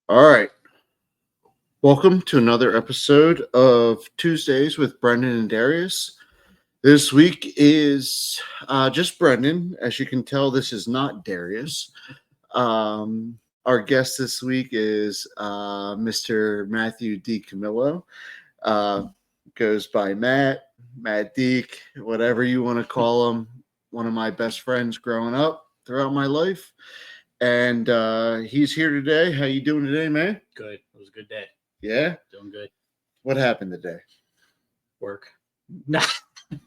All right. Welcome to another episode of Tuesdays with Brendan and Darius. This week is just Brendan. As you can tell, this is not Darius. Our guest this week is Mr. Matthew DeCamillo. Uh, Goes by Matt Deek, whatever you want to call him. One of my best friends growing up throughout my life. And he's here today. How you doing today, man? Good. It was a good day. Yeah? Doing good. What happened today? Work. No.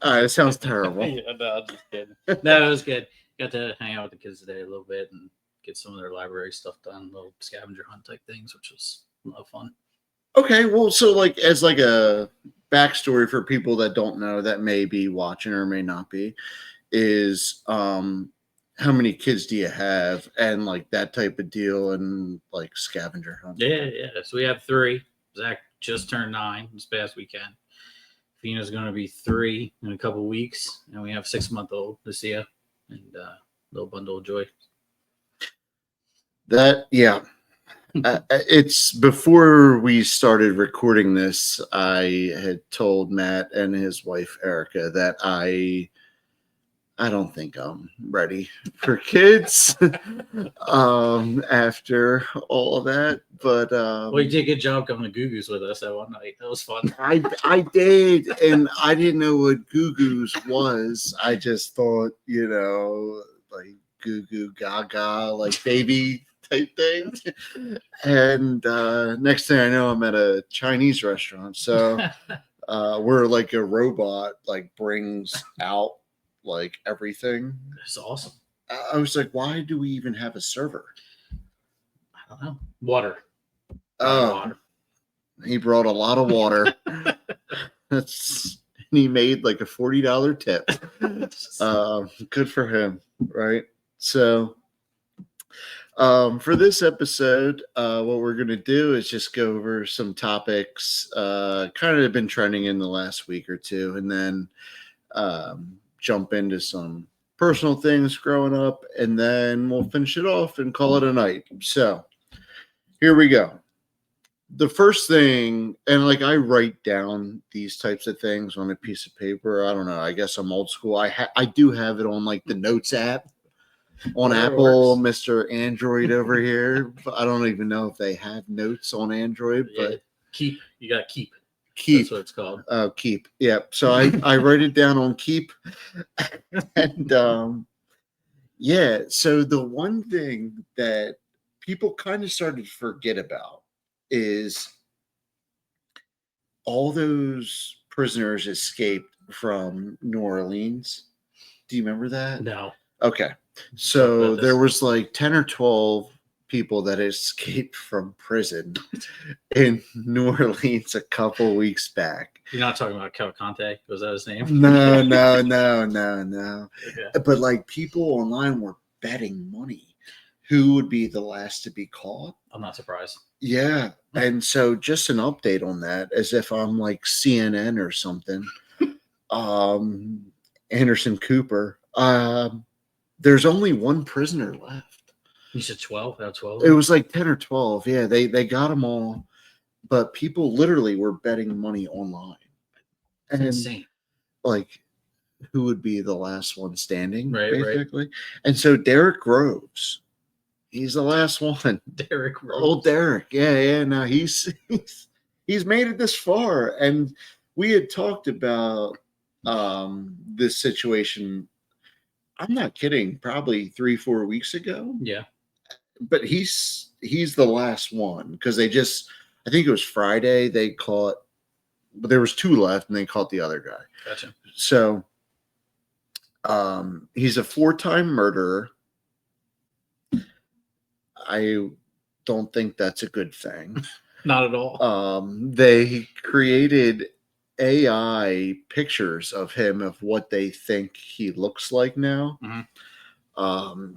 It sounds terrible. No, I'm just kidding. No, it was good. Got to hang out with the kids today a little bit and get some of their library stuff done, little scavenger hunt type things, which was a lot of fun. Okay, well, so as a backstory for people that don't know, that may be watching or may not be, is how many kids do you have and like that type of deal and like scavenger hunt? Yeah. So we have 3. Zach just turned 9 this past weekend. Fina's going to be 3 in a couple weeks, and we have 6-month-old Lucia and little bundle of joy. It's before we started recording this, I had told Matt and his wife Erica that I don't think I'm ready for kids after all of that. But well, you did a good job coming to Goo Goo's with us that one night. That was fun. I did, and I didn't know what Goo Goo's was. I just thought, like Goo Goo Gaga, like baby type thing. And next thing I know, I'm at a Chinese restaurant. So where like a robot like brings out like everything. That's awesome. I was like, why do we even have a server? I don't know. Water. Water. He brought a lot of water. He made like a $40 tip. Good for him, right? So for this episode, what we're going to do is just go over some topics kind of been trending in the last week or two, and then jump into some personal things growing up, and then we'll finish it off and call it a night. So here we go. The first thing, and like I write down these types of things on a piece of paper. I don't know. I guess I'm old school. I do have it on like the Notes app on Apple, Mr. Android over here. I don't even know if they have Notes on Android, but Keep. You got Keep. Keep. That's what it's called. Keep. Yeah. So I write it down on Keep. And so the one thing that people kind of started to forget about is all those prisoners escaped from New Orleans. Do you remember that? No. Okay. So there was like 10 or 12 people that escaped from prison in New Orleans a couple weeks back. You're not talking about Cavalcante? Was that his name? No. Okay. But like people online were betting money who would be the last to be caught. I'm not surprised. Yeah. And so just an update on that, as if I'm like CNN or something. Anderson Cooper. There's only one prisoner left. You said 12? Out of 12? It was like 10 or 12. Yeah, they got them all. But people literally were betting money online. That's insane. Like, who would be the last one standing, basically? Right. And so Derek Groves, he's the last one. Derek Groves. Old Derek. Yeah. No, he's made it this far. And we had talked about this situation, I'm not kidding, probably 3-4 weeks ago. Yeah. But he's the last one because I think it was Friday they caught, but there was 2 left and they caught the other guy. Gotcha. So he's a 4-time murderer. I don't think that's a good thing. Not at all. They created AI pictures of him of what they think he looks like now. Mm-hmm.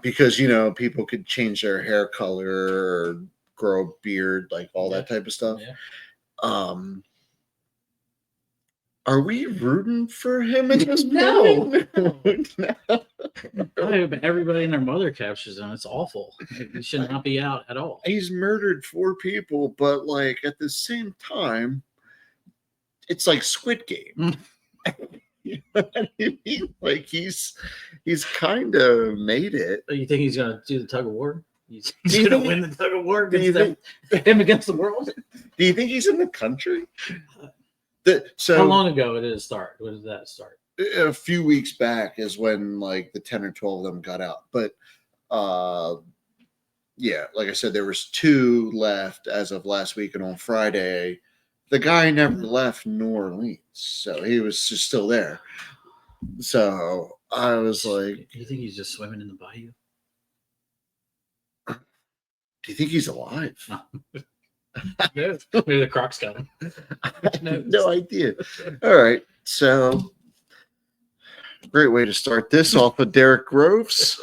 Because people could change their hair color or grow a beard, like all that type of stuff. Yeah. Are we rooting for him at this No. point? No. Everybody and their mother captures him. It's awful. He should not be out at all. He's murdered 4 people, but like at the same time, it's like Squid Game. You know what I mean? Like he's kind of made it. You think he's gonna do the tug of war? He's Do you gonna think- win the tug of war do you against him against the world? Do you think he's in the country? How long ago did it start? When did that start? A few weeks back is when like the 10 or 12 of them got out. But yeah, like I said, there was 2 left as of last week, and on Friday, the guy never left New Orleans, so he was just still there. So I was like, Do you think he's just swimming in the bayou? do you think he's alive? Maybe the Crocs got him. I have no idea. All right, so great way to start this off of Derek Groves,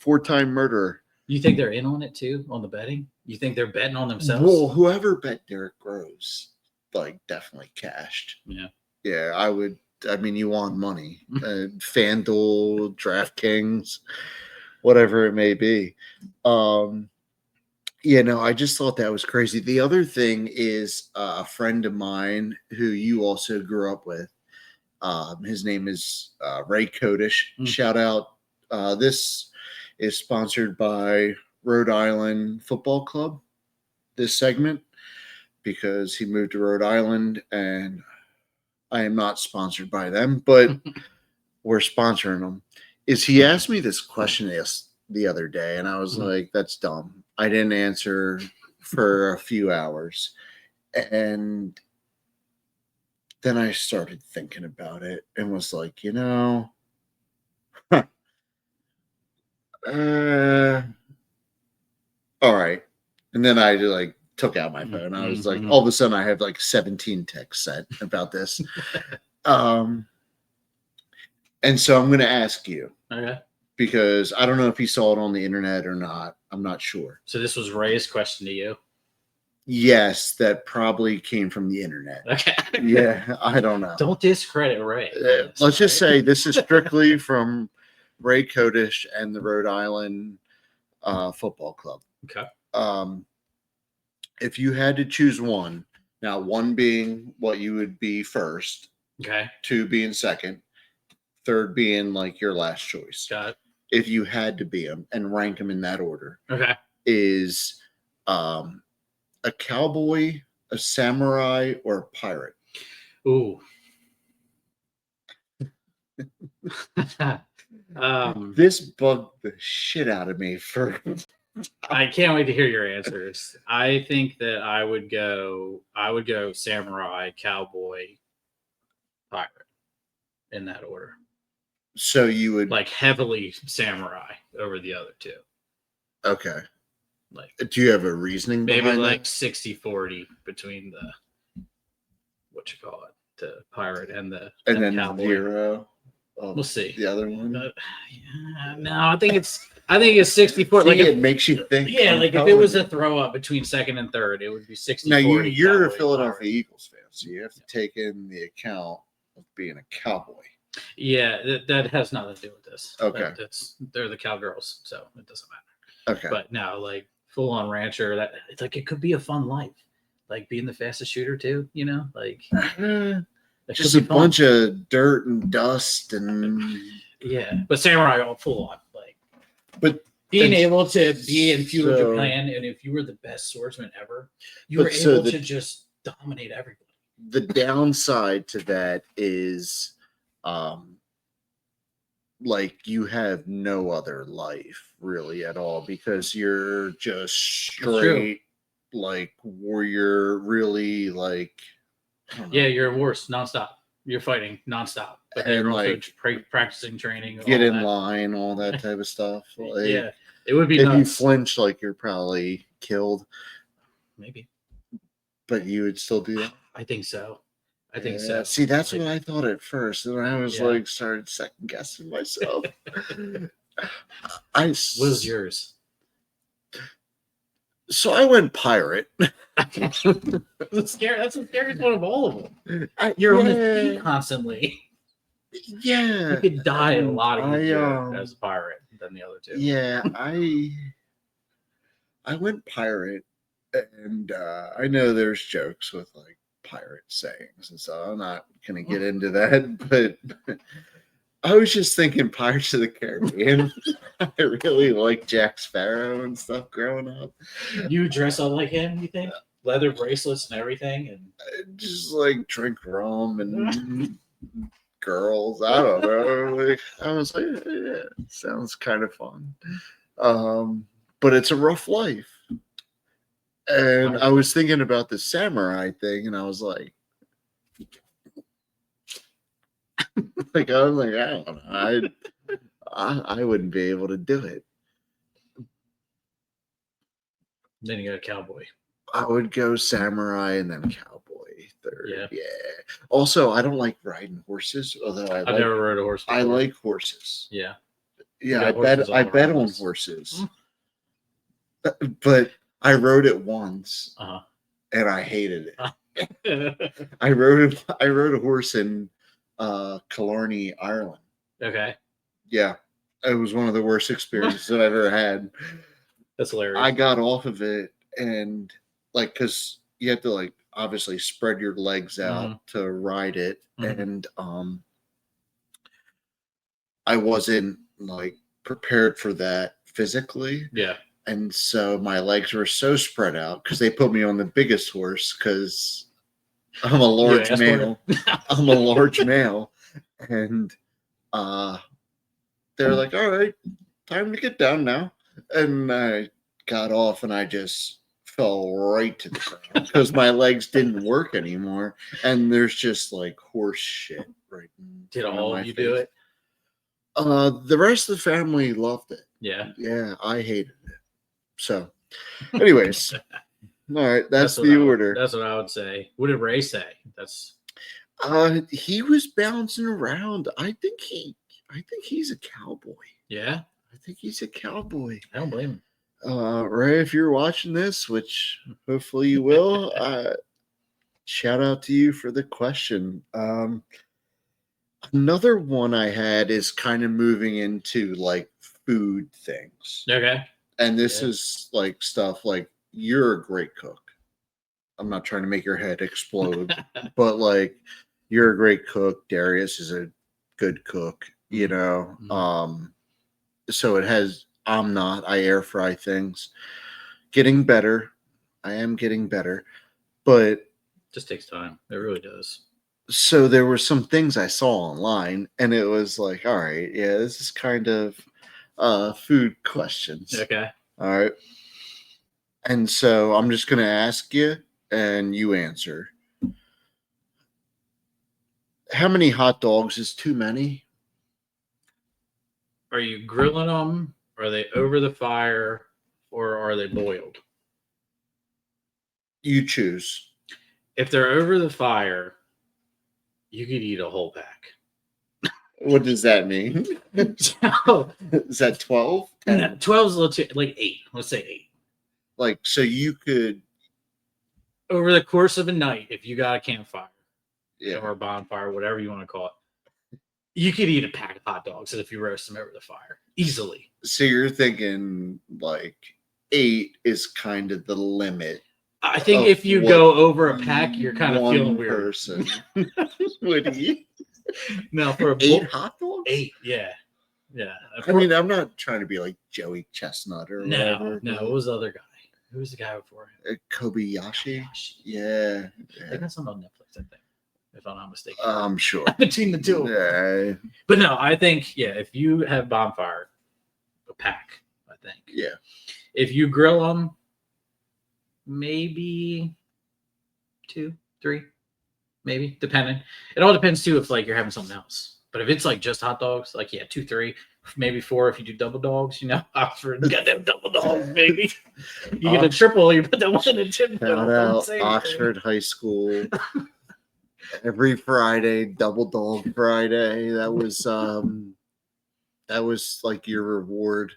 4-time murderer. You think they're in on it too, on the betting? You think they're betting on themselves? Well, whoever bet Derek Groves, like, definitely cashed. Yeah. Yeah, I would. I mean, you want money. FanDuel, DraftKings, whatever it may be. You know, I just thought that was crazy. The other thing is a friend of mine who you also grew up with. His name is Ray Kodish. Shout out. This is sponsored by Rhode Island Football Club, this segment, because he moved to Rhode Island, and I am not sponsored by them, but we're sponsoring them. He asked me this question the other day, and I was like, that's dumb. I didn't answer for a few hours. And then I started thinking about it and was like, you know, all right. And then I like took out my phone. I was like, all of a sudden I have like 17 texts sent about this. And so I'm going to ask you. Okay. Because I don't know if he saw it on the internet or not. I'm not sure. So this was Ray's question to you? Yes, that probably came from the internet. Okay. Yeah, I don't know. Don't discredit Ray. Let's just say this is strictly from Ray Kodish and the Rhode Island Football Club. Okay. If you had to choose one, now 1 being what you would be first, Okay. 2 being second, 3rd being like your last choice. Got it. If you had to be them and rank them in that order, Okay. is a cowboy, a samurai, or a pirate? Ooh. This bugged the shit out of me for. I can't wait to hear your answers. I think that I would go samurai, cowboy, pirate in that order. So you would Like heavily samurai over the other 2. Okay. Like, do you have a reasoning maybe behind like that? 60-40 between the pirate and the And then cowboy. 0. We'll see. The other one. No, I think it's 60-40. See, Like it makes you think. yeah, like if it was a throw up between second and third, it would be 60-40. Now you're a cowboy, Philadelphia pirate. Eagles fan, so you have to take in the account of being a cowboy. Yeah, that has nothing to do with this. Okay. They're the cowgirls, so it doesn't matter. Okay. But no, like full on rancher, that it's like it could be a fun life, like being the fastest shooter too. You know, like just a bunch of dirt and dust and yeah. But samurai all full on, like. But being able to be in feudal so- Japan, and if you were the best swordsman ever, you were But so able the- to just dominate everybody. the downside to that is like you have no other life really at all because you're just straight like warrior, really like I don't know, Yeah, you're worse nonstop. You're fighting nonstop, but then And, you're also like, practicing training. get all in that. line, all that type of stuff. Like, Yeah, it would be if you nuts. flinch, like you're probably killed, Maybe. but you would still do that. I think so. I think Yeah, so. See, that's Like, what I thought at first, and I was Yeah. like, started second guessing myself. What was yours? So I went pirate. That's the scariest one of all of them. You're on the feet constantly. Yeah. You could die a lot easier I, as a pirate than the other two. Yeah, I went pirate, and I know there's jokes with like pirate sayings and so I'm not gonna get into that, but I was just thinking Pirates of the Caribbean. I really like Jack Sparrow and stuff growing up. You dress up like him, you think? Leather bracelets and everything, and I just like drink rum and girls. I don't know. Like, I was like, yeah, sounds kind of fun. But it's a rough life. And I was thinking about the samurai thing, and I was like, I don't know, I wouldn't be able to do it. then you got a cowboy. I would go samurai and then cowboy third. Yeah. Yeah. Also, I don't like riding horses, although I've never rode a horse before. I like horses. Yeah. Yeah, I bet on horses. But I rode it once, and I hated it. I rode a horse in Killarney, Ireland. Okay. Yeah, it was one of the worst experiences I've ever had. That's hilarious. I got off of it and like because you have to like obviously spread your legs out to ride it, and I wasn't like prepared for that physically. Yeah. And so my legs were so spread out because they put me on the biggest horse because I'm a large male. I'm a large male. And they're like, all right, time to get down now. And I got off and I just fell right to the ground because my legs didn't work anymore. And there's just like horse shit right in Did front of all my of you face. do it? The rest of the family loved it. Yeah. Yeah, I hated it. So, anyways, all right, that's the order. That's what I would say. What did Ray say? That's he was bouncing around. I think he's a cowboy. Yeah. I think he's a cowboy. I don't blame him. Ray, if you're watching this, which hopefully you will, shout out to you for the question. Another one I had is kind of moving into like food things. Okay. And this is like stuff like you're a great cook. I'm not trying to make your head explode, but like you're a great cook. Darius is a good cook, you know. So it has, I'm not, I air fry things. Getting better. I am getting better, but it just takes time. It really does. So there were some things I saw online and it was like, all right, yeah, this is kind of food questions. Okay. All right. And so I'm just going to ask you and you answer. How many hot dogs is too many? Are you grilling them? Are they over the fire? Or are they boiled? You choose. If they're over the fire, you could eat a whole pack. What does that mean? Is that 12? 12 is a little too, like 8. Let's say 8. Like, so you could. Over the course of a night, if you got a campfire or a bonfire, whatever you want to call it, you could eat a pack of hot dogs if you roast them over the fire easily. So you're thinking like 8 is kind of the limit. I think if you go over a pack, you're kind of feeling weird. Person would eat. No, for 8 hot dogs? 8, yeah. Yeah. I mean, I'm not trying to be like Joey Chestnut or whatever. No, it was the other guy. Who was the guy before him? Kobayashi? Yeah. They got some on Netflix, I think, if I'm not mistaken. I'm sure. Between the two. Yeah. But no, I think, if you have bonfire, a pack, I think. Yeah. If you grill them, maybe 2, 3, maybe, depending. It all depends, too, if, like, you're having something else. But if it's, like, just hot dogs, like, 2, 3, maybe 4 if you do double dogs, you know. Oxford got them double dogs, baby. You get a triple, you put that one in a chip. Shout out Oxford High School. Every Friday, double dog Friday. That was like your reward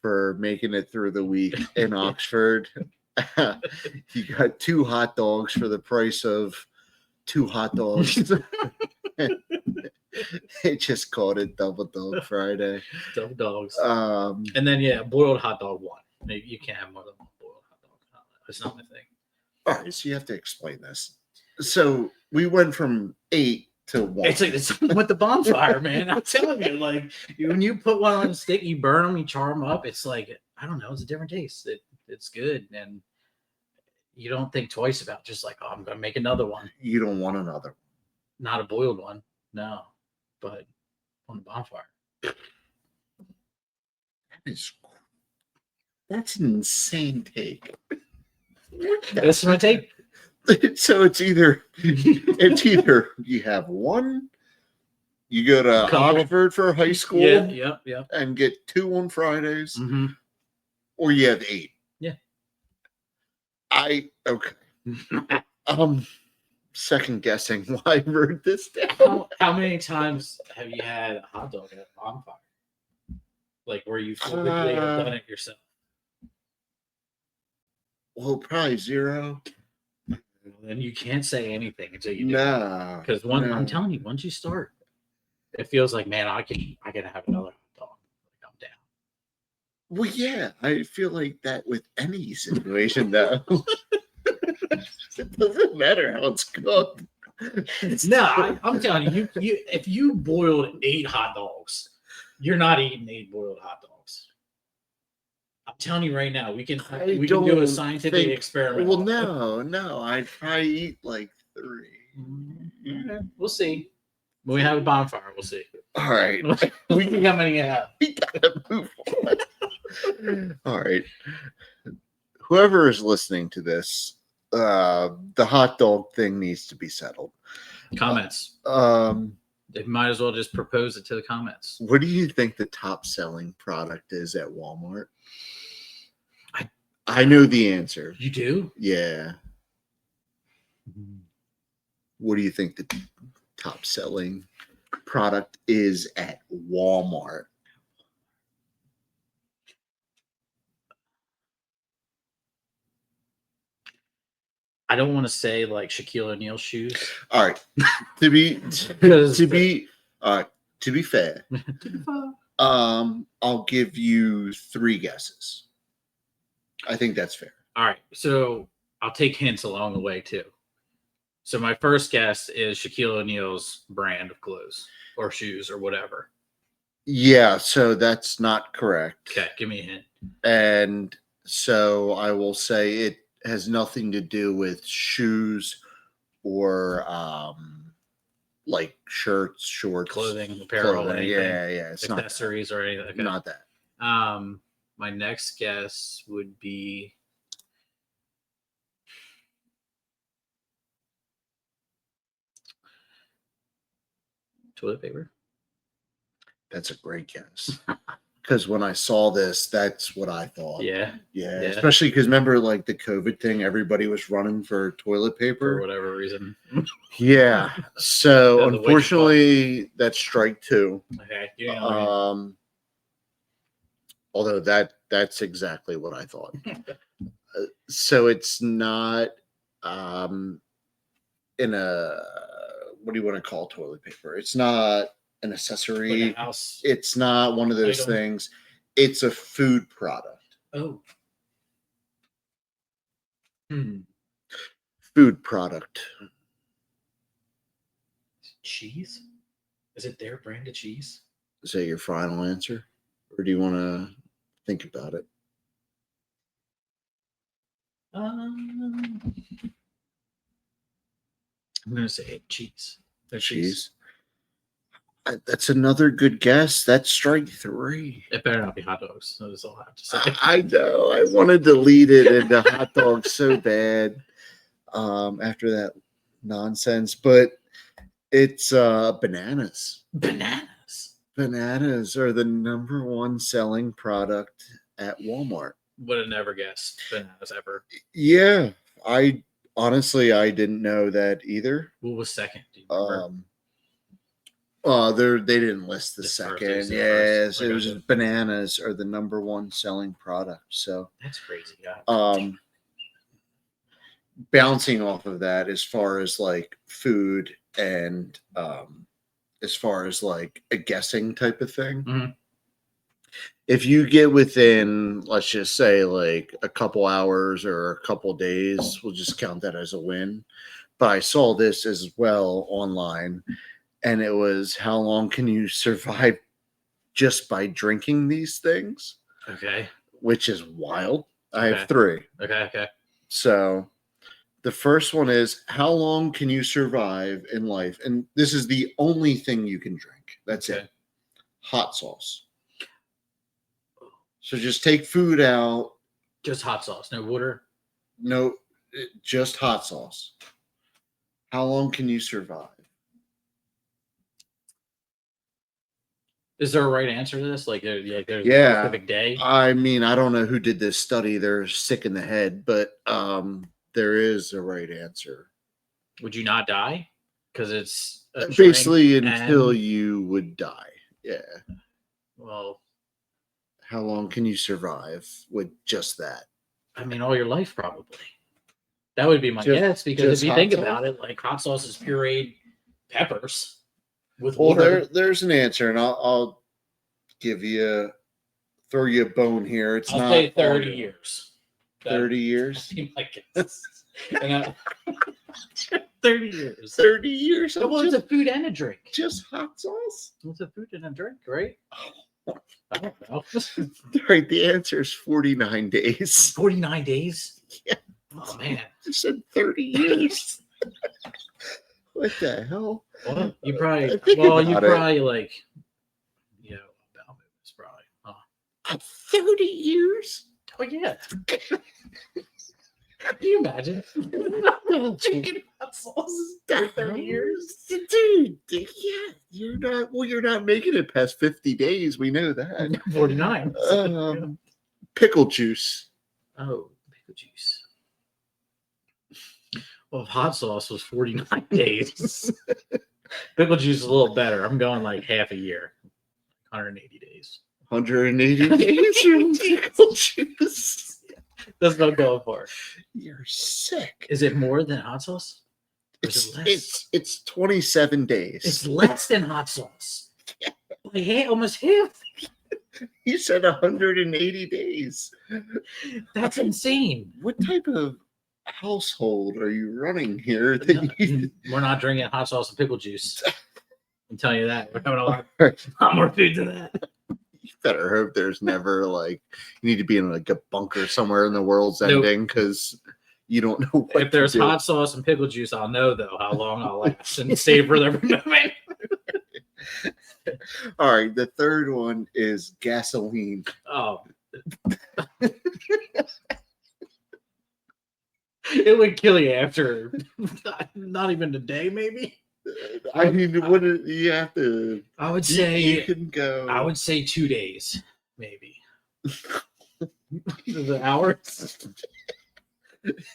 for making it through the week in Oxford. You got 2 hot dogs for the price of 2 hot dogs. They just called it Double Dog Friday. Double dogs. Um, And then boiled hot dog one. Maybe you can't have more than one boiled hot dog. It's not my thing. all right, so you have to explain this. So we went from 8 to 1. It's like it's with the bonfire, man. I'm telling you, like when you put one on a stick, you burn them, you char them up. It's like I don't know, it's a different taste. It's good, and you don't think twice about just like, oh, I'm gonna make another one. You don't want another. Not a boiled one, no, but on the bonfire. That's an insane take. This is my take. So it's either you have one, you go to Couple. Oxford for high school, Yeah. and get 2 on Fridays, Mm-hmm. or you have 8. Yeah. Okay. Second guessing why I wrote this down. How many times have you had a hot dog at a bonfire? Like where you physically have done it yourself? Well, probably 0. Then you can't say anything until you do. No, Because I'm telling you, once you start, it feels like, man, I can have another hot dog. Like, I'm down. Well, yeah, I feel like that with any situation, though. It doesn't matter how it's cooked. No, I'm telling you, if you boiled 8 hot dogs, you're not eating 8 boiled hot dogs. I'm telling you right now, we can do a scientific experiment. Well, no, I'd probably eat like 3. Okay, we'll see. When we have a bonfire, we'll see. All right. We can how many you have. We gotta move on. All right. Whoever is listening to this, the hot dog thing needs to be settled. Comments. They might as well just propose it to the comments. What do you think the top selling product is at Walmart? I know the answer. You do? Yeah. What do you think the top selling product is at Walmart? I don't want to say like Shaquille O'Neal shoes. All right. To be fair, I'll give you 3 guesses. I think that's fair. All right. So I'll take hints along the way too. So my first guess is Shaquille O'Neal's brand of clothes or shoes or whatever. Yeah, so that's not correct. Okay, give me a hint. And so I will say it has nothing to do with shoes or like shirts, shorts, Clothing, apparel, anything. Yeah. It's accessories or anything. Okay. Not that. My next guess would be toilet paper. That's a great guess. Because when I saw this, that's what I thought. Yeah. Especially because remember, like the COVID thing, everybody was running for toilet paper For whatever reason. Yeah. So That's a unfortunately, that's strike 2. Okay. Yeah. Although that's exactly what I thought. So it's not in a what do you want to call toilet paper? It's not an accessory. Like a house. It's not one of those things. It's a food product. Oh. Food product. Cheese? Is it their brand of cheese? Is that your final answer? Or do you want to think about it? I'm going to say cheese. Their Cheese. That's another good guess. That's strike 3. It better not be hot dogs. That's all I have to say. I know. I wanted to lead it into hot dogs so bad after that nonsense, but it's bananas. Bananas are the number 1 selling product at Walmart. Would have never guessed bananas ever. Yeah, I honestly didn't know that either. What was second? Do you remember? They didn't list the Just first, second. just Yes, first. it Like, was okay. bananas are the number one selling product. So, That's crazy. Yeah. bouncing off of that, as far as like food and as far as like a guessing type of thing. Mhm. If you get within, let's just say, like a couple hours or a couple days, we'll just count that as a win. But I saw this as well online, and it was how long can you survive just by drinking these things, Okay. which is wild. I Okay. have three. Okay. So the first one is how long can you survive in life? And this is the only thing you can drink. That's Okay. it. Hot sauce. So just take food out. Just hot sauce, no water. No, just hot sauce. How long can you survive? Is there a right answer to this? Like, there's a Yeah. specific day. I mean, I don't know who did this study. They're sick in the head, but there is a right answer. Would you not die? Because it's a Basically drink until and, you would die. Yeah. well, How long can you survive with just that? I mean, all your life probably. That would be my Just- guess. Because just if you hot think sauce? about it, like hot sauce is pureed peppers with Well, water. there's an answer, and I'll throw you a bone here. It's I'll not say 30 all- years. 30 years. That'd be my guess. And 30 years. 30 years. Well, it's a food and a drink. Just hot sauce. It's a food and a drink, right? I don't know. Right. The answer is 49 days. 49 days? Yeah. Oh, man. You said 30 years. What the hell? Well, you probably, Think about it. like, about movies, probably. Oh. 30 years? Oh, yeah. Can you imagine? Drinking hot sauce for 30 years? Dude, yeah. You're not making it past 50 days. We know that. 49. Pickle juice. Oh, pickle juice. Well, if hot sauce was 49 days, pickle juice is a little better. I'm going like half a year, 180 days. 180 days from pickle juice. That's what I'm going for. You're sick. Is it more than hot sauce? Or is it less? It's 27 days. It's less than hot sauce. Like almost half. You said 180 days. That's insane. What type of household are you running here? That you... We're not drinking hot sauce and pickle juice. I'm telling you that. We're having a lot more food than that. You better hope there's never like you need to be in like a bunker somewhere in the world's Nope. ending because you don't know what If there's to do. hot sauce and pickle juice, I'll know though how long I'll last and savor every moment. All right, the third one is gasoline. Oh. It would kill you after not even a day, maybe. I mean, what you have to? I would You say can go. I would say 2 days, maybe. The hours?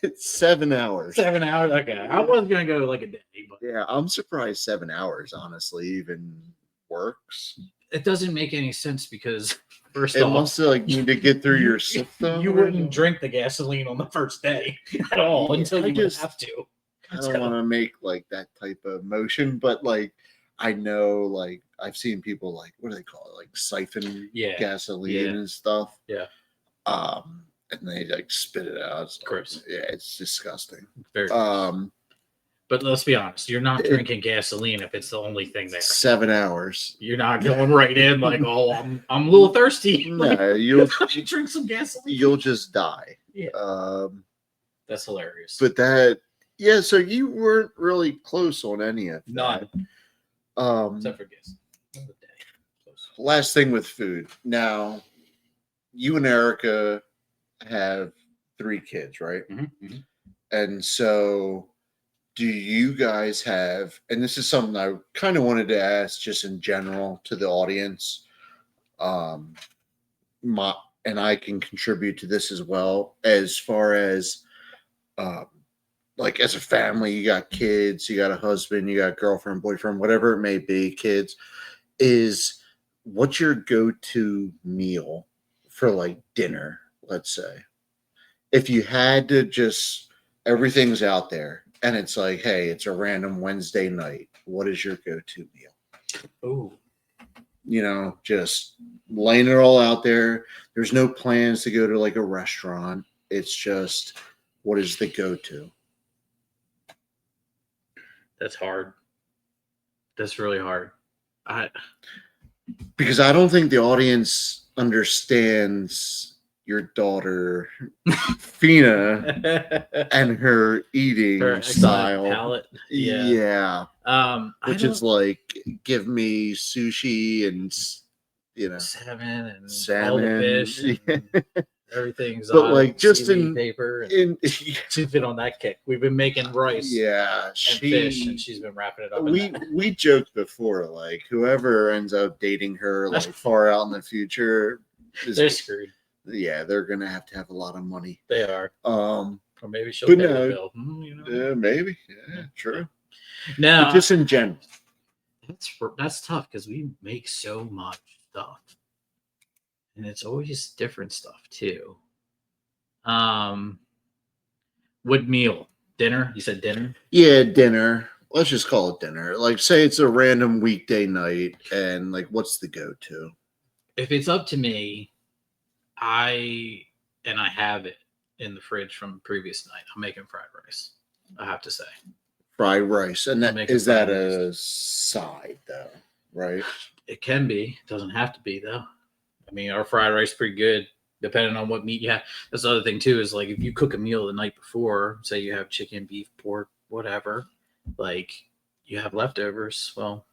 It's 7 hours. 7 hours. Okay, I was gonna go like a day, but Yeah, I'm surprised 7 hours honestly even works. it doesn't make any sense because first It off, must like need to get through your system. you wouldn't drink the gasoline on the first day at all Yeah, until I you just- have to. I don't want to make like that type of motion, but like I know like I've seen people like what do they call it? Like siphon Yeah. gasoline Yeah. and stuff. Yeah. And they like spit it out. It's like, Gross. yeah, it's disgusting. Very But let's be honest, you're not it- drinking gasoline if it's the only thing there. 7 hours. You're not going right in like, oh, I'm a little thirsty. Like, No, you'll you drink some gasoline. you'll just die. Yeah. That's hilarious. But that yeah, so you weren't really close on any of that. None. Except for gas. Last thing with food. Now, you and Erica have 3 kids, right? Mm-hmm. And so, do you guys have, and this is something I kind of wanted to ask just in general to the audience, and I can contribute to this as well, as far as like as a family, you got kids, you got a husband, you got girlfriend, boyfriend, whatever it may be, kids, is what's your go-to meal for like dinner, let's say? If you had to just everything's out there and it's like, hey, it's a random Wednesday night, what is your go-to meal? Oh, Just laying it all out there. There's no plans to go to like a restaurant. It's just what is the go-to? that's hard. That's really hard. Because I don't think the audience understands your daughter Fina and her eating Her excellent style. palate. Yeah. Yeah. Which is like give me sushi and salmon and all the salmon. fish and everything exotic. But like just in paper. And she's been on that kick. We've been making rice. Yeah, and fish, and she's been wrapping it up. We joked before, like whoever ends up dating her like far out in the future, they're screwed. Yeah, they're gonna have to have a lot of money. They are. Or maybe she'll pay the bill. Yeah, maybe. Yeah, true. No, but just in general, that's tough because we make so much stuff, and it's always different stuff too. What meal? Dinner? You said dinner? Yeah, dinner. Let's just call it dinner. Like, say it's a random weekday night, and like, what's the go-to? If it's up to me, I have it in the fridge from the previous night. I'm making fried rice. I have to say, fried rice, and that is that a side though, right? It can be. It doesn't have to be though. I mean, our fried rice is pretty good, depending on what meat you have. That's the other thing too. Is like if you cook a meal the night before, say you have chicken, beef, pork, whatever, like you have leftovers. Well,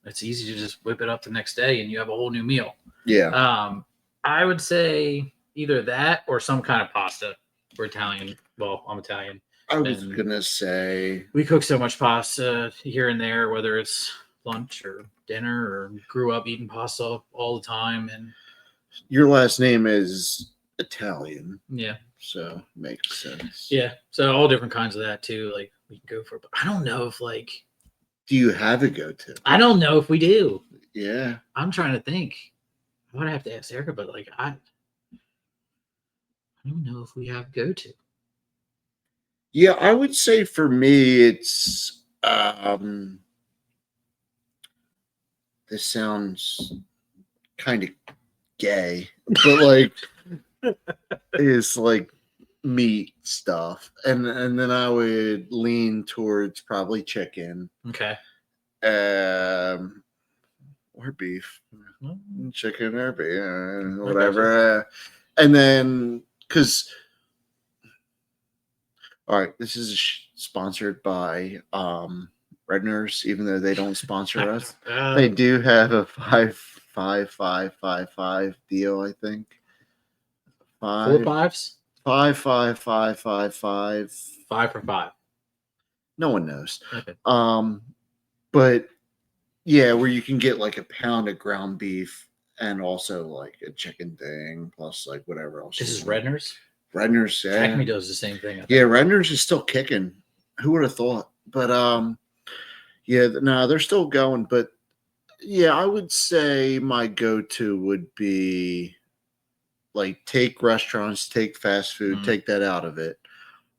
it's easy to just whip it up the next day, and you have a whole new meal. Yeah. I would say either that or some kind of pasta. We're Italian. Well, I'm Italian. I was gonna say we cook so much pasta here and there, whether it's lunch or dinner, or grew up eating pasta all the time. And your last name is Italian, yeah, so makes sense. Yeah, so all different kinds of that too. Like we can go for, but I don't know if like. Do you have a go-to? I don't know if we do. Yeah, I'm trying to think. I would have to ask Erica, but like I don't know if we have go-to. Yeah, I would say for me it's this sounds kind of gay, but like it's like meat stuff. And then I would lean towards probably chicken. Okay. Or beef. Chicken or beef, whatever. And then because all right, this is sponsored by Redners, even though they don't sponsor us. They do have a 5-5-5-5-5 deal, I think. 4 5s? 5-5-5-5-5. 5 for 5. No one knows. Okay. But yeah, where you can get like a pound of ground beef and also like a chicken thing plus like whatever else. This is Redners? Redners, yeah. Acme does the same thing. Yeah, Redners is still kicking. Who would have thought? But yeah, no, they're still going. But yeah, I would say my go-to would be like take restaurants, take fast food, take that out of it.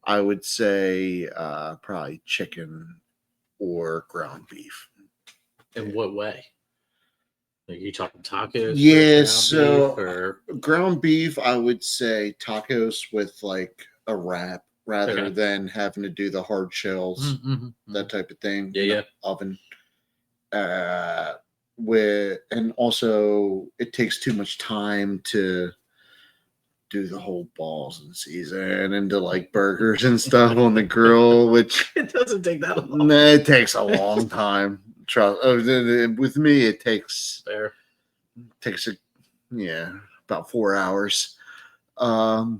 I would say probably chicken or ground beef. In what way? Are you talking tacos? Yeah, so ground beef, I would say tacos with like a wrap rather than having to do the hard shells, that type of thing. Yeah. Oven. And also it takes too much time to do the whole balls and season into like burgers and stuff on the grill, which it doesn't take that long. Nah, it takes a long time. With me, it takes about 4 hours. Your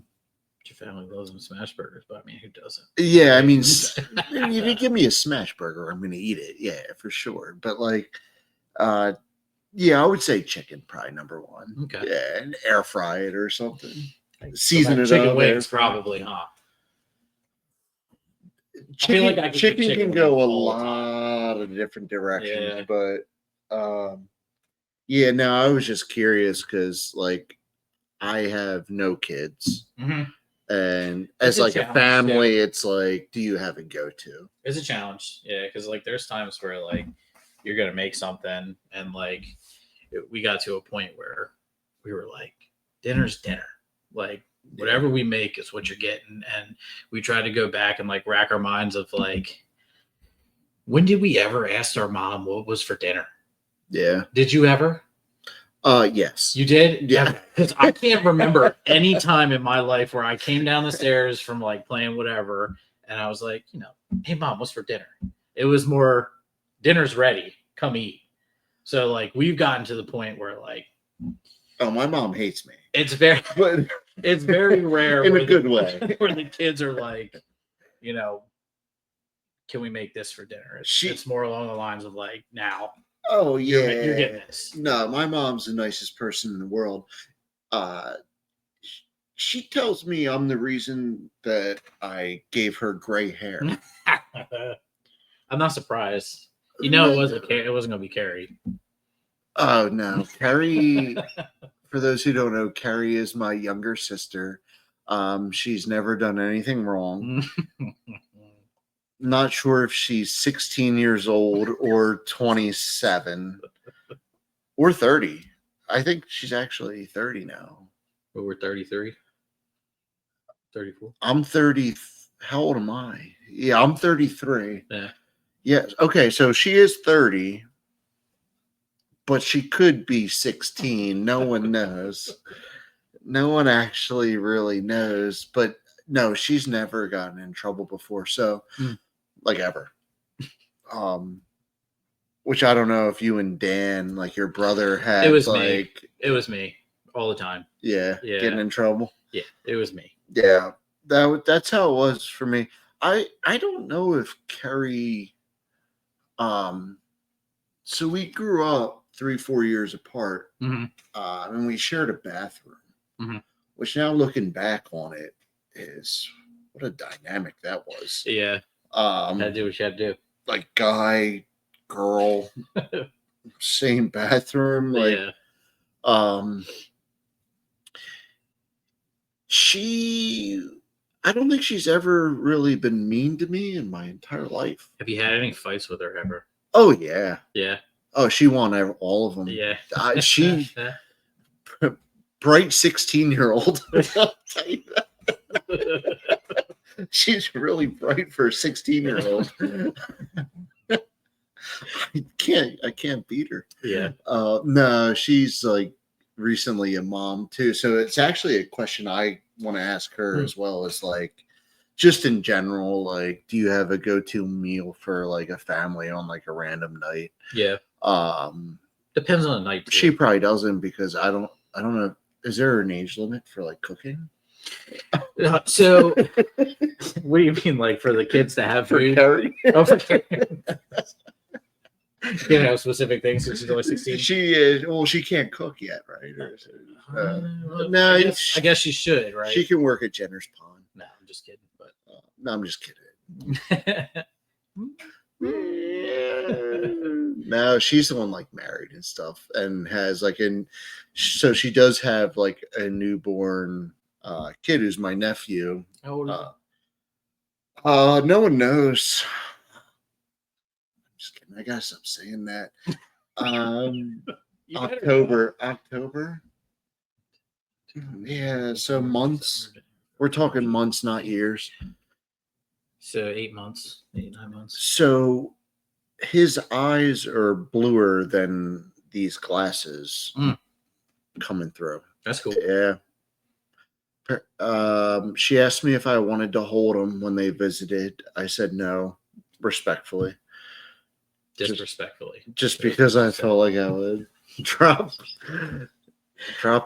family loves them smash burgers, but I mean, who doesn't? Yeah, I mean, if you give me a smash burger, I'm gonna eat it. Yeah, for sure. But like, yeah, I would say chicken probably number one. Okay. Yeah, and air fry it or something. Season it chicken up. Wings probably, huh? feel like I could chicken get can chicken go a wings all the time. lot of different directions, Yeah. but yeah, no, I was just curious because like I have no kids, Mhm. and It's as a like a challenge, family, it's like, do you have a go-to? It's a challenge, yeah, because like there's times where like you're gonna make something, and like we got to a point where we were like, dinner's dinner, like whatever we make is what you're getting, and we tried to go back and like rack our minds of like, when did we ever ask our mom what was for dinner? Yeah. Did you ever? Yes. You did? Yeah. Because I can't remember any time in my life where I came down the stairs from like playing whatever, and I was like, hey mom, what's for dinner? It was more, dinner's ready, come eat. So like we've gotten to the point where like, Oh, my mom hates me, it's very but it's very rare in where a good way. where the kids are like, can we make this for dinner? It's more along the lines of like, now Oh yeah, you're getting this. No, my mom's the nicest person in the world. Uh, she tells me I'm the reason that I gave her gray hair. I'm not surprised. It wasn't gonna be Carrie. Oh no, Carrie. For those who don't know, Carrie is my younger sister. She's never done anything wrong. Not sure if she's 16 years old or 27 or 30. I think she's actually 30 now. But we're 33, 34. I'm 30. How old am I? Yeah, I'm 33. Yeah. Yes. Okay, so she is 30, but she could be 16. No one knows. No one actually really knows. But no, she's never gotten in trouble before. So, like ever. Which I don't know if you and Dan, like your brother, had. It was like me. It was me all the time. Yeah, getting in trouble. Yeah, it was me. Yeah, that's how it was for me. I don't know if Kerry. So we grew up 3-4 years apart, and we shared a bathroom. Which now looking back on it is what a dynamic that was. Yeah. Had to do what you had to do. Like guy, girl, same bathroom. Like, I don't think she's ever really been mean to me in my entire life. Have you had any fights with her ever? Oh yeah. Yeah. Oh, she won all of them. Yeah. She bright 16-year-old. I'll tell you that. She's really bright for a 16-year-old. I can't beat her. Yeah. No, she's like recently a mom too. So it's actually a question I want to ask her as well, as like, just in general, like, do you have a go-to meal for like a family on like a random night? Yeah. Depends on the night too. She probably doesn't, because I don't know. Is there an age limit for like cooking? So, what do you mean, like for the kids to have for food? Carrie? Oh, for Carrie. Specific things since she's only 16. She is. Well, she can't cook yet, right? No, I guess she should, right? She can work at Jenner's Pond. No, I'm just kidding. But no, I'm just kidding. No, she's the one like married and stuff, and has like so she does have like a newborn kid who's my nephew. How old is he? No one knows. I'm just kidding. I gotta stop saying that. October. Yeah, so months. We're talking months, not years. So 8 months, 9 months. So his eyes are bluer than these glasses coming through. That's cool. Yeah. She asked me if I wanted to hold him when they visited. I said no, respectfully. Disrespectfully. Just because I felt like I would drop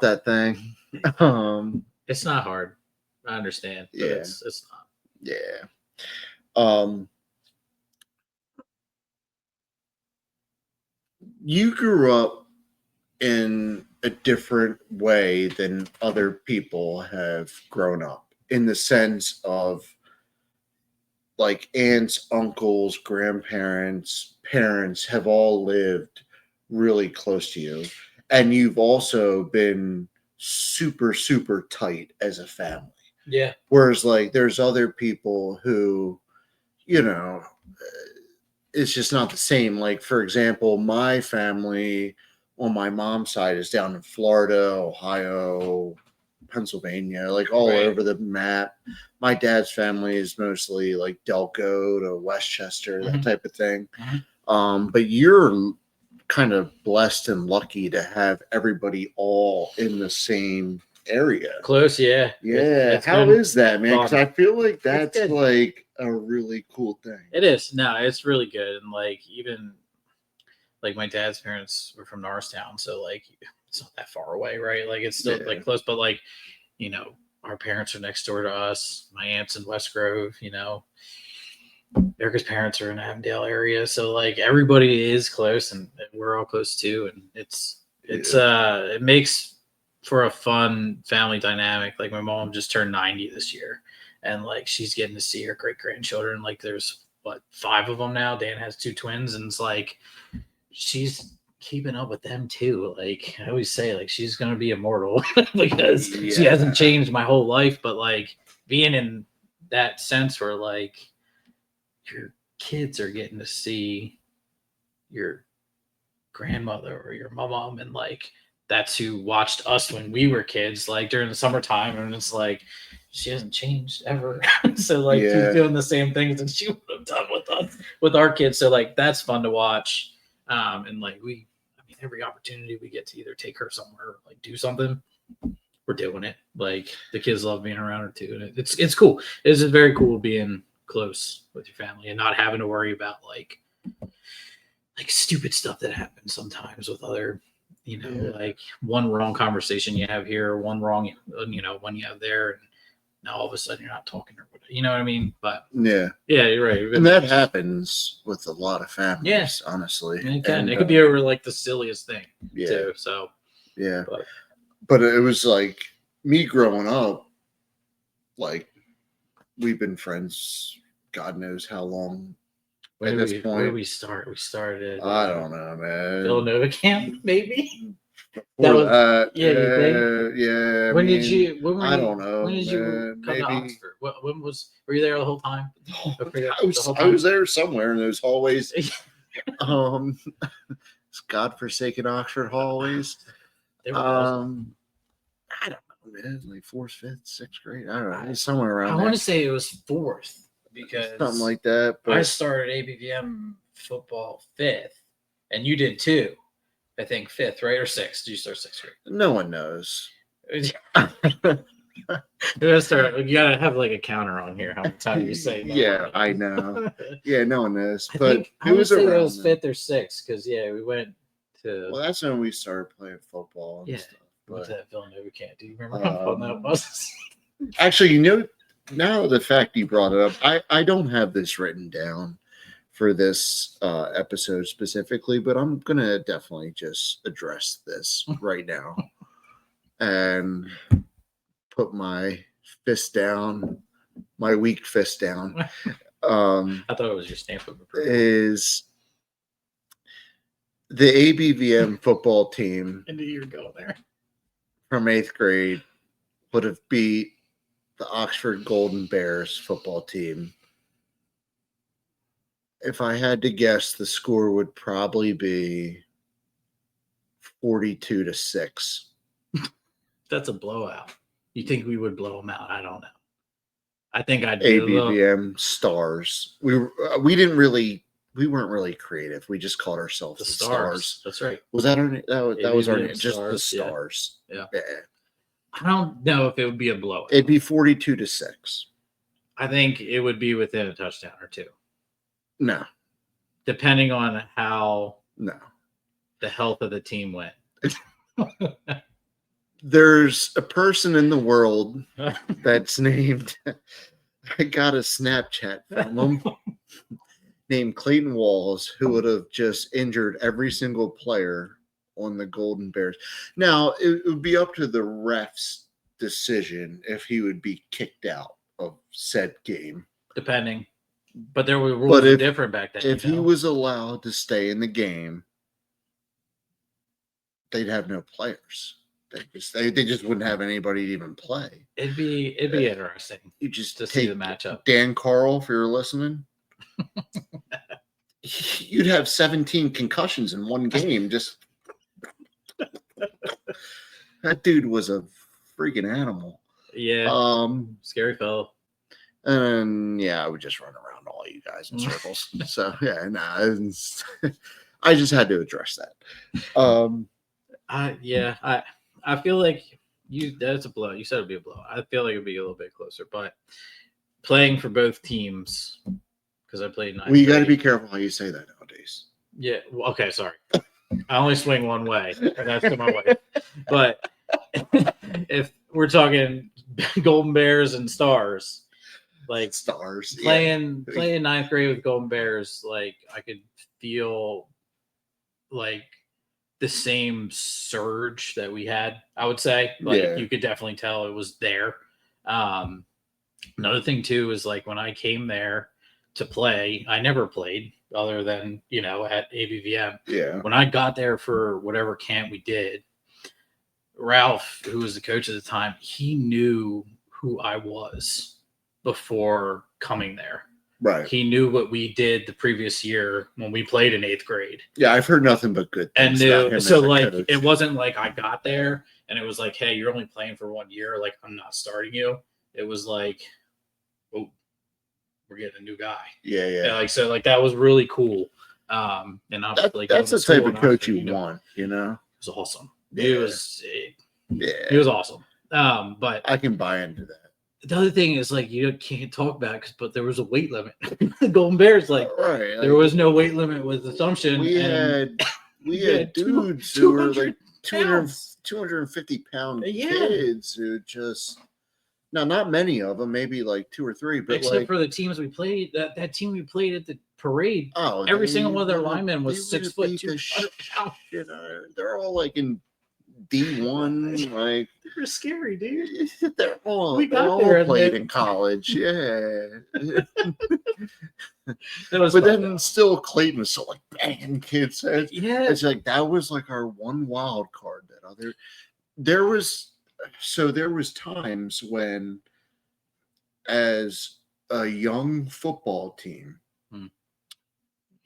that thing. It's not hard. I understand. But Yeah. It's not. Yeah. You grew up in a different way than other people have grown up, in the sense of like aunts, uncles, grandparents, parents have all lived really close to you. And you've also been super, super tight as a family. Yeah. Whereas, like, there's other people who, you know, it's just not the same. Like, for example, my family on my mom's side is down in Florida, Ohio, Pennsylvania, like all Right. over the map. My dad's family is mostly like Delco to Westchester, that Mhm. type of thing. Mhm. But you're kind of blessed and lucky to have everybody all in the same area. Close, yeah. Yeah. How been is that, man? Because fun. I feel like that's good. like a really cool thing. It is. No, it's really good. And like even like my dad's parents were from Norristown, so like it's not that far away, right? Like it's still Yeah. like close, but like, our parents are next door to us. My aunt's in West Grove, Erica's parents are in Avondale area. So like everybody is close and we're all close too. And it makes for a fun family dynamic. Like my mom just turned 90 this year and like she's getting to see her great grandchildren. Like there's what, 5 of them now. Dan has 2 twins and it's like she's keeping up with them too. Like I always say, like she's gonna be immortal because she hasn't changed my whole life. But like being in that sense where like your kids are getting to see your grandmother or your mom and like that's who watched us when we were kids, like during the summertime, and it's like she hasn't changed ever. So like she's doing the same things that she would have done with us with our kids. So like that's fun to watch. And like every opportunity we get to either take her somewhere or like do something, we're doing it. Like the kids love being around her too. And it's cool. It's just very cool being close with your family and not having to worry about like stupid stuff that happens sometimes with other, like one wrong conversation you have here, one wrong, one you have there, and now all of a sudden you're not talking or whatever. You know what I mean? But yeah, you're right. And that happens with a lot of families, honestly. It can. It could be over like the silliest thing too. So yeah, but it was like me growing up. Like we've been friends, God knows how long. Where did we start? We started. I don't know, man. Villanova camp, maybe. That was you think? Yeah. When did you? I don't know. When did you come to Oxford? When were you there the whole time? I was there somewhere in those hallways. Godforsaken Oxford hallways. I don't know, man. Like 4th, 5th, 6th grade. I don't know. Somewhere around. I want to say it was 4th because something like that. But I started ABVM football 5th, and you did too. I think 5th, right, or 6th? Did you start 6th grade? No one knows. You gotta have like a counter on here. How many times you say that? Yeah, I know. Yeah, no one knows. I but think it was 5th or 6th because we went to. Well, that's when we started playing football. And stuff. Went to that Villanova camp. Do you remember how fun that was? Actually, now the fact you brought it up, I don't have this written down for this episode specifically, but I'm gonna definitely just address this right now and put my fist down, my weak fist down. I thought it was your stamp of approval. Is the ABVM football team? I knew you were going there. From 8th grade would have beat the Oxford Golden Bears football team. If I had to guess, the score would probably be 42-6. That's a blowout. You think we would blow them out? I don't know. I think I'd ABVM stars. We weren't really creative. We just called ourselves the Stars. That's right. Was that our name? That was our name. Just the Stars. Yeah. I don't know if it would be a blowout. It'd be 42-6. I think it would be within a touchdown or 2. No. Depending on how the health of the team went. There's a person in the world that's named, I got a Snapchat from him, named Clayton Walls, who would have just injured every single player on the Golden Bears. Now, it would be up to the ref's decision if he would be kicked out of said game. Depending. But there were rules were different back then. If he was allowed to stay in the game, they'd have no players. They just wouldn't have anybody to even play. It'd be interesting. You just to see the matchup. Dan Carl, if you're listening, you'd have 17 concussions in one game. Just that dude was a freaking animal. Yeah. Scary fellow. And I would just run around all you guys in circles. So I just had to address that. I feel like that's a blow. You said it'd be a blow. I feel like it'd be a little bit closer, but playing for both teams because I played 9th. Well, you got to be careful how you say that nowadays. Yeah. Well, okay. Sorry. I only swing one way, and that's to my wife. But if we're talking Golden Bears and Stars, like Stars, playing 9th grade with Golden Bears, like I could feel like the same surge that we had. I would say, like you could definitely tell it was there. Another thing too is like when I came there to play, I never played other than at ABVM. Yeah. When I got there for whatever camp we did, Ralph, who was the coach at the time, he knew who I was before coming there. Right. He knew what we did the previous year when we played in 8th grade. Yeah, I've heard nothing but good things. And so like coach. It wasn't like I got there and it was like, hey, you're only playing for 1 year. Like I'm not starting you. It was like, oh, we're getting a new guy. Yeah. And like so, like that was really cool. And that's the type of coach you want. It was awesome. Yeah. It was awesome. But I can buy into that. The other thing is like you can't talk about it but there was a weight limit. The Golden Bears, there was no weight limit with Assumption. We had dudes who were like 250 pound kids who just not many of them, maybe like 2 or 3, but except for the teams we played, that team we played at the parade. Oh, every single one of their linemen was 6 foot 200 pounds. They're all like in D1, like they're scary, dude. They're all played in college, but then still Clayton was so like banging kids. It's like that was like our one wild card. There was times when, as a young football team,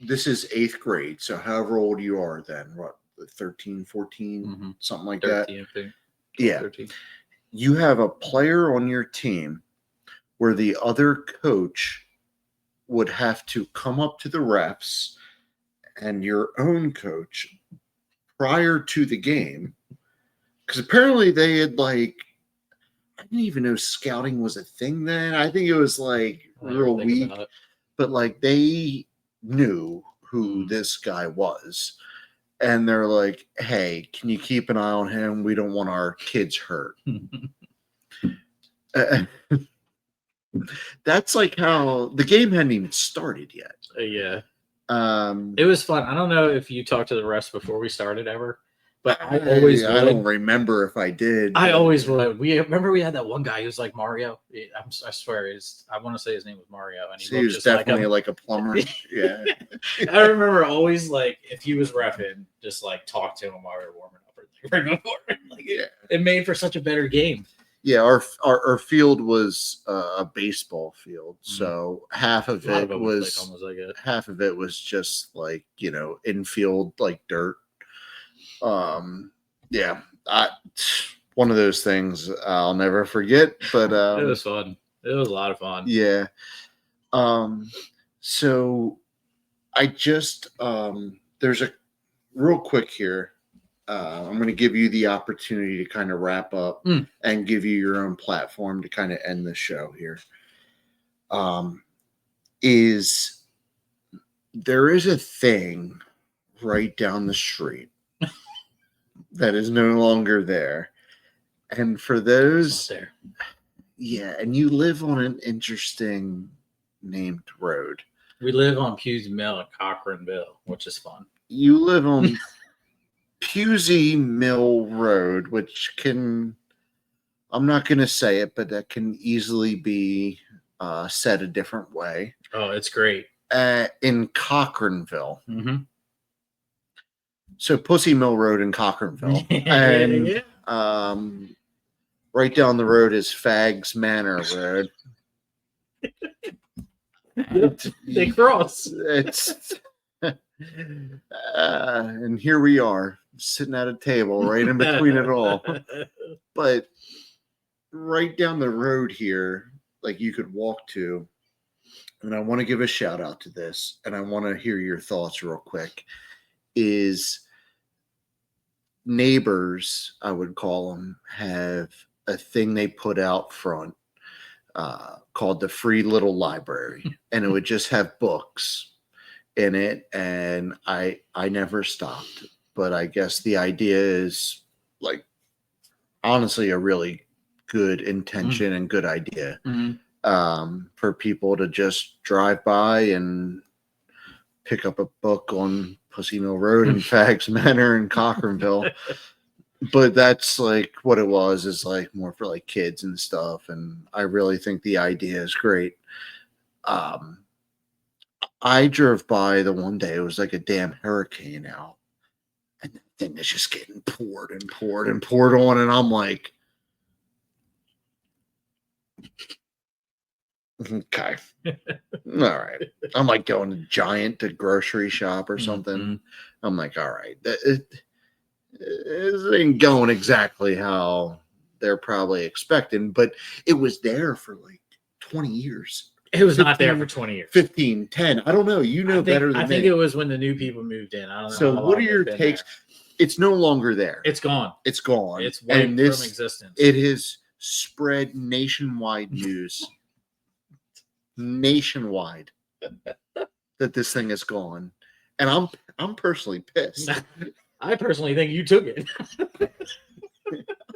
this is 8th grade, so however old you are then, what? 13, 14, something like 13, that. I think. Yeah. 13. You have a player on your team where the other coach would have to come up to the refs and your own coach prior to the game, because apparently they had I didn't even know scouting was a thing then. I think it was real weak, but they knew who this guy was. And they're like, hey, can you keep an eye on him? We don't want our kids hurt. That's like how the game hadn't even started yet. Yeah. It was fun. I don't know if you talked to the refs before we started ever, but I don't remember if I did. I always would. We had that one guy who was like Mario. I swear, I want to say his name was Mario, and he was just definitely like a plumber. Yeah, I remember always if he was reffing, just talk to him while we were warming up or right before. It made for such a better game. Yeah, our field was a baseball field, so half of it was just infield dirt. One of those things I'll never forget, but it was fun. It was a lot of fun. Yeah. So I just there's a real quick here. I'm going to give you the opportunity to kind of wrap up and give you your own platform to kind of end the show here. There is a thing right down the street that is no longer there. And for those there. Yeah, and you live on an interesting named road. We live on Pewsey Mill at Cochranville, which is fun. You live on Pewsey Mill Road, which I'm not going to say it, but that can easily be said a different way. Oh, it's great. In Cochranville. Mm-hmm. So Pussy Mill Road in Cochranville. Yeah. And right down the road is Fags Manor Road. They cross. It's and here we are sitting at a table right in between it all. But right down the road here, like you could walk to, and I want to give a shout out to this, and I want to hear your thoughts real quick, is Neighbors, I would call them, have a thing they put out front called the Free Little Library, and it would just have books in it, and I never stopped. But I guess the idea is, like, honestly a really good intention and good idea for people to just drive by and pick up a book on Pussy Mill Road and Fags Manor in Cochranville. But that's like what it was, is like more for like kids and stuff. And I really think the idea is great. I drove by the one day, it was like a damn hurricane out. And the thing is just getting poured and poured and poured on. And I'm like, okay. All right. I'm like going to Giant to grocery shop or something. Mm-hmm. I'm like, all right. It ain't going exactly how they're probably expecting, but it was there for like 20 years. It was not there for 20 years. 15, 10. I don't know. You know better than me. I think it was when the new people moved in. I don't know. So what are your takes? There. It's no longer there. It's gone. It's gone. It's wiped from existence. It has spread nationwide news. Nationwide that this thing is gone. And I'm personally pissed. I personally think you took it.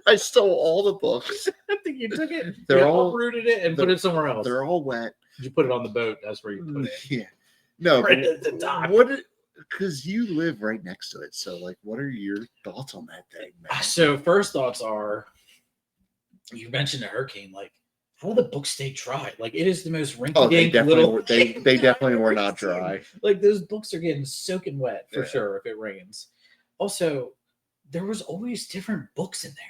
I stole all the books. I think you took it. They're you all uprooted it and put it somewhere else. They're all wet. You put it on the boat. That's where you put it. Yeah. No, right at the dock. Because you live right next to it. So, like, what are your thoughts on that thing, man? So, first thoughts are, you mentioned the hurricane. Like, how do the books stay dry? Like, it is the most rinky-dink little. They definitely were not dry. Like, those books are getting soaking wet for sure if it rains. Also, there was always different books in there.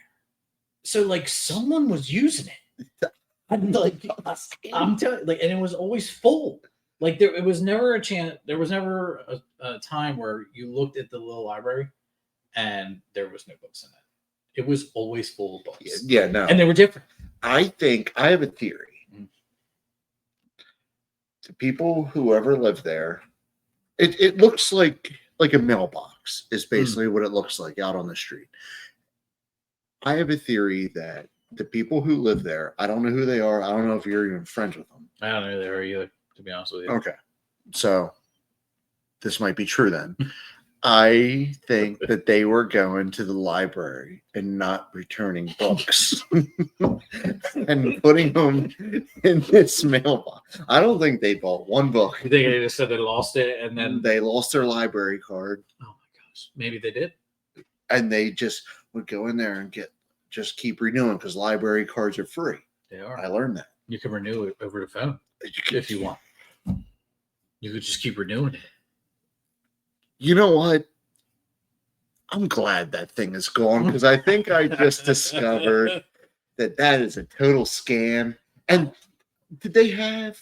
So, like, someone was using it. I'm telling, like, and it was always full. Like, it was never a chance. There was never a time where you looked at the little library and there was no books in it. It was always full of books. Yeah, no, and they were different. I think I have a theory. The people who ever lived there, it looks like a mailbox is basically what it looks like out on the street. I have a theory that the people who live there, I don't know who they are. I don't know if you're even friends with them. I don't know who they are either, to be honest with you. Okay. So this might be true then. I think that they were going to the library and not returning books and putting them in this mailbox. I don't think they bought one book. You think they just said they lost it and then they lost their library card? Oh my gosh. Maybe they did. And they just would go in there and just keep renewing because library cards are free. They are. I learned that. You can renew it over the phone if you want. You could just keep renewing it. You know what? I'm glad that thing is gone because I think I just discovered that is a total scam. And did they have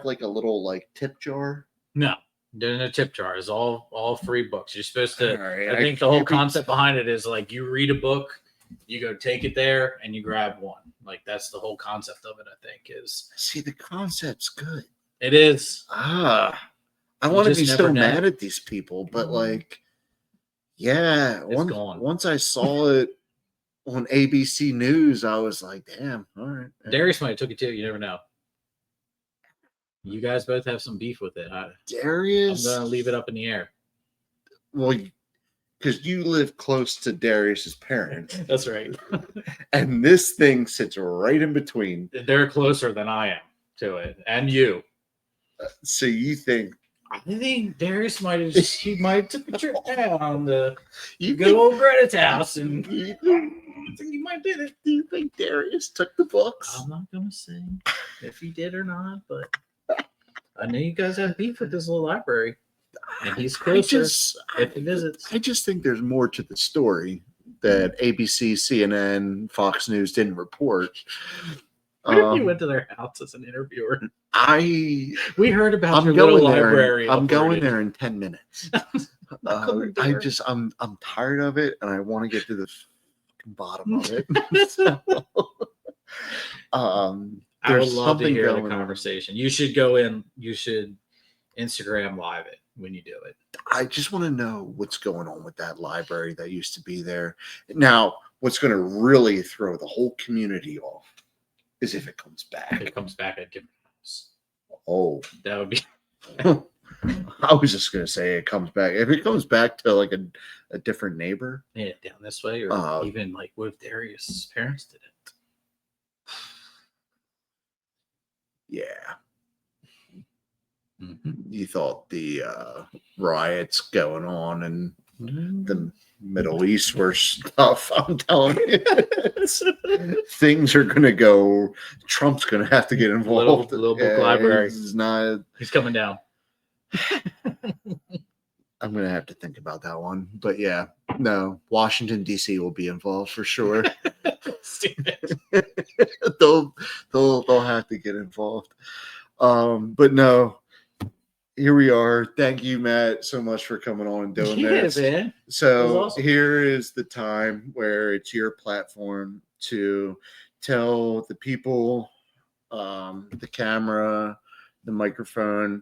like a little like tip jar? No, there's no tip jar. It's all free books. You're supposed to. Right, I think the whole concept behind it is like you read a book, you go take it there, and you grab one. Like that's the whole concept of it. I think is. See, the concept's good. It is. I want to be so mad at these people, but like, yeah, once I saw it on ABC News, I was like, damn, all right. Darius might have took it too. You never know. You guys both have some beef with it. Darius? I'm going to leave it up in the air. Well, because you live close to Darius's parents. That's right. And this thing sits right in between. They're closer than I am to it, and you. So you think I think Darius might have took a trip down to You good old Greta's house, and you, I think he might did it. do you think Darius took the books? I'm not gonna say if he did or not, but I know you guys have beef with this little library, and he's closer if he visits. I just think there's more to the story that ABC, CNN, Fox News didn't report. What if you went to their house as an interviewer? We heard about I'm your going little there. library. I'm going operated. there in 10 minutes. I'm tired of it, and I want to get to the bottom of it. I would There's love to something hear the going on. conversation. You should go in. You should Instagram live it when you do it. I just want to know what's going on with that library that used to be there. Now, what's going to really throw the whole community off is if it comes If back. it comes back at different house, Oh, that would be. I was just going to say it comes back. If it comes back to like a different neighbor. Yeah, down this way, or even like what if Darius' parents did it? Yeah. Mm-hmm. You thought the riots going on in the Middle East were stuff. I'm telling you, things are going to go. Trump's going to have to get involved. Little book library. He's not. He's coming down. I'm going to have to think about that one. But yeah, no, Washington, D.C. will be involved for sure. they'll have to get involved. But no, here we are. Thank you, Matt, so much for coming on and doing this. Man. So awesome. Here is the time where it's your platform to tell the people, the camera, the microphone,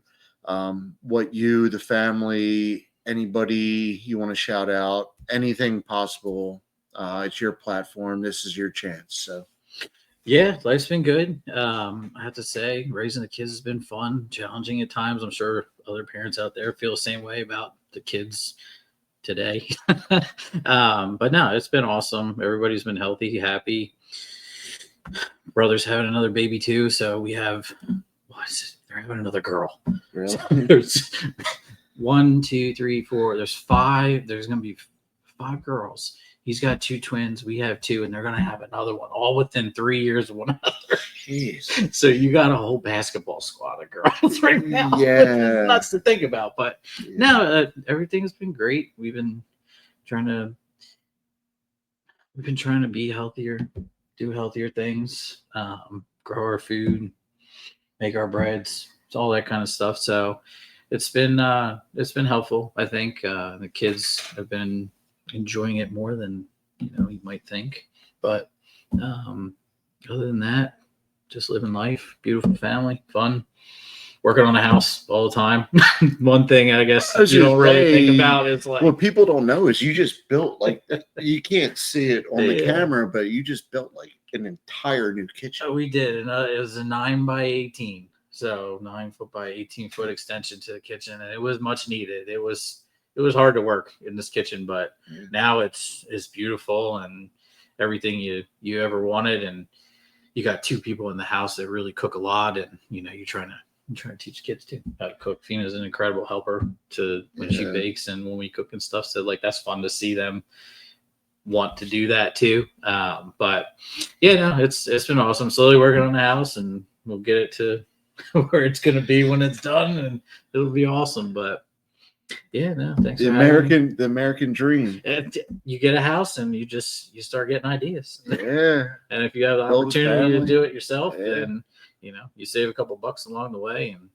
what you, the family, anybody you want to shout out, anything possible. It's your platform. This is your chance. So. Yeah, life's been good. I have to say, raising the kids has been fun, challenging at times. I'm sure other parents out there feel the same way about the kids today. But no, it's been awesome. Everybody's been healthy, happy. Brother's having another baby too, so we have they're having another girl. Really? There's 1, 2, 3, 4. There's 5. There's gonna be 5 girls. He's got 2 twins. We have 2, and they're going to have another one, all within 3 years of one another. Jeez. So you got a whole basketball squad of girls right now. Yeah. Nuts to think about. But no, everything's been great. We've been trying to be healthier, do healthier things, grow our food, make our breads, all that kind of stuff. So it's been helpful. I think the kids have been enjoying it more than you might think, but other than that, just living life, beautiful family, fun, working on a house all the time. One thing I guess you don't really think about is like what people don't know is you just built like you can't see it on the camera, but you just built like an entire new kitchen. We did, and it was a 9 by 18, so 9 foot by 18 foot extension to the kitchen, and it was much needed. It was hard to work in this kitchen, but now it's beautiful and everything you ever wanted. And you got 2 people in the house that really cook a lot, and you're trying to teach kids too how to cook. Fina's an incredible helper when she bakes and when we cook and stuff. So like that's fun to see them want to do that too. But yeah, no, it's been awesome. Slowly working on the house, and we'll get it to where it's going to be when it's done, and it'll be awesome. But yeah, no, thanks. The American dream. You get a house and you start getting ideas. Yeah. And if you have the opportunity to do it yourself, then you save a couple bucks along the way. And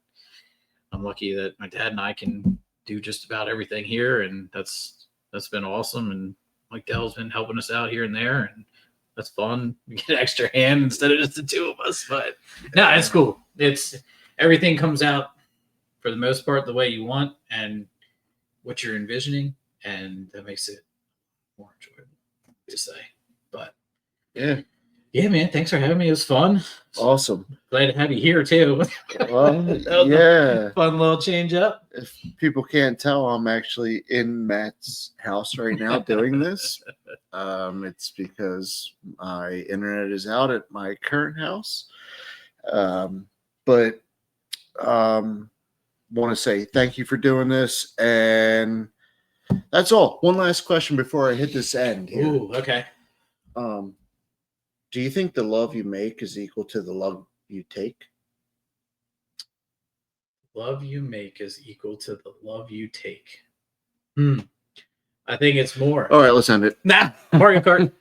I'm lucky that my dad and I can do just about everything here, and that's been awesome. And Mike Dell's been helping us out here and there, and that's fun. We get an extra hand instead of just the 2 of us. But no, it's cool. Everything comes out for the most part the way you want and what you're envisioning, and that makes it more enjoyable to say. But yeah, man, thanks for having me. It was fun. Awesome. Glad to have you here too. Well, yeah, fun little change up. If people can't tell, I'm actually in Matt's house right now doing this. It's because my internet is out at my current house. want to say thank you for doing this, and that's all. One last question before I hit this end here. Ooh, okay. Do you think the love you make is equal to the love you take? Love you make is equal to the love you take. I think it's more. All right, let's end it. Nah, Mario Kart.